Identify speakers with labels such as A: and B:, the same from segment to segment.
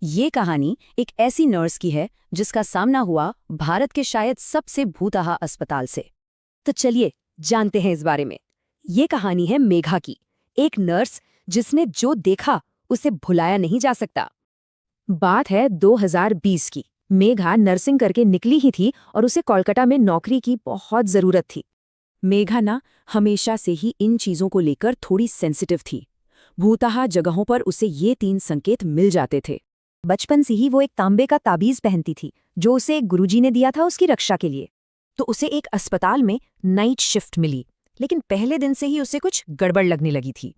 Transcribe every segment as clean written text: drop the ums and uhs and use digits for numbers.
A: ये कहानी एक ऐसी नर्स की है जिसका सामना हुआ भारत के शायद सबसे भूतहा अस्पताल से। तो चलिए जानते हैं इस बारे में। ये कहानी है मेघा की, एक नर्स जिसने जो देखा उसे भुलाया नहीं जा सकता। बात है 2020 की। मेघा नर्सिंग करके निकली ही थी और उसे कोलकाता में नौकरी की बहुत जरूरत थी। मेघा ना हमेशा से ही इन चीजों को लेकर थोड़ी सेंसिटिव थी। भूतहा जगहों पर उसे ये 3 संकेत मिल जाते थे। बचपन से ही वो एक तांबे का ताबीज पहनती थी जो उसे एक गुरुजी ने दिया था उसकी रक्षा के लिए। तो उसे एक अस्पताल में नाइट शिफ्ट मिली, लेकिन पहले दिन से ही उसे कुछ गड़बड़ लगने लगी थी।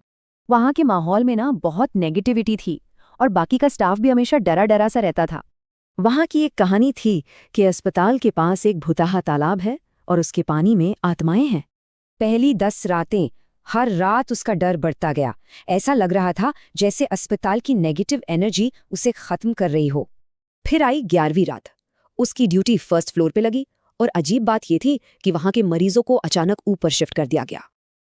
A: वहाँ के माहौल में ना बहुत नेगेटिविटी थी और बाकी का स्टाफ भी हमेशा डरा डरा सा रहता था। वहाँ की एक कहानी थी कि अस्पताल के पास एक भुतहा तालाब है और उसके पानी में आत्माएं हैं। पहली 10 रातें हर रात उसका डर बढ़ता गया। ऐसा लग रहा था जैसे अस्पताल की नेगेटिव एनर्जी उसे खत्म कर रही हो। फिर आई 11वीं रात। उसकी ड्यूटी फर्स्ट फ्लोर पे लगी और अजीब बात ये थी कि वहां के मरीजों को अचानक ऊपर शिफ्ट कर दिया गया।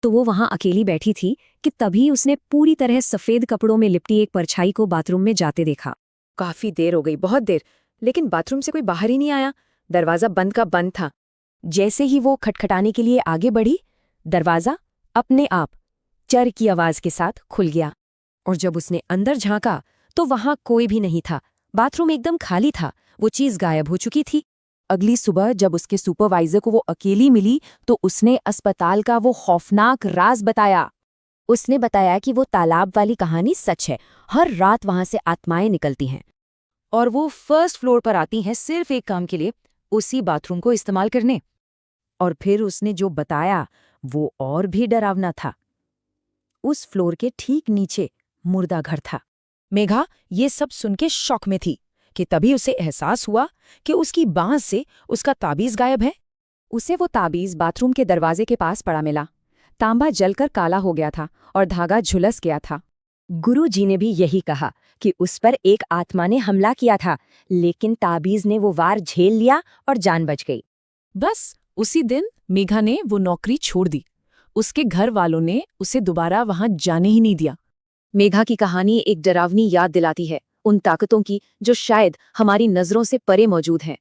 A: तो वो वहां अकेली बैठी थी कि तभी उसने पूरी तरह सफेद कपड़ों में लिपटी एक परछाई को बाथरूम में जाते देखा। काफी देर हो गई, बहुत देर, लेकिन बाथरूम से कोई बाहर ही नहीं आया। दरवाजा बंद का बंद था। जैसे ही वो खटखटाने के लिए आगे बढ़ी, दरवाजा अपने आप चर की आवाज के साथ खुल गया। और जब उसने अंदर झांका तो वहां कोई भी नहीं था। बाथरूम एकदम खाली था, वो चीज गायब हो चुकी थी। अगली सुबह जब उसके सुपरवाइजर को वो अकेली मिली तो उसने अस्पताल का वो खौफनाक राज बताया। उसने बताया कि वो तालाब वाली कहानी सच है। हर रात वहां से आत्माएं निकलती हैं और वो फर्स्ट फ्लोर पर आती हैं सिर्फ एक काम के लिए, उसी बाथरूम को इस्तेमाल करने। और फिर उसने जो बताया वो और भी डरावना था। उस फ्लोर के ठीक नीचे मुर्दा घर था। मेघा ये सब सुन के शॉक में थी कि तभी उसे एहसास हुआ कि उसकी बांह से उसका ताबीज गायब है। उसे वो ताबीज बाथरूम के दरवाजे के पास पड़ा मिला। तांबा जलकर काला हो गया था और धागा झुलस गया था। गुरुजी ने भी यही कहा कि उस पर एक आत्मा ने हमला किया था, लेकिन ताबीज ने वो वार झेल लिया और जान बच गई।
B: बस उसी दिन मेघा ने वो नौकरी छोड़ दी। उसके घर वालों ने उसे दोबारा वहां जाने ही नहीं दिया।
A: मेघा की कहानी एक डरावनी याद दिलाती है उन ताकतों की जो शायद हमारी नजरों से परे मौजूद हैं।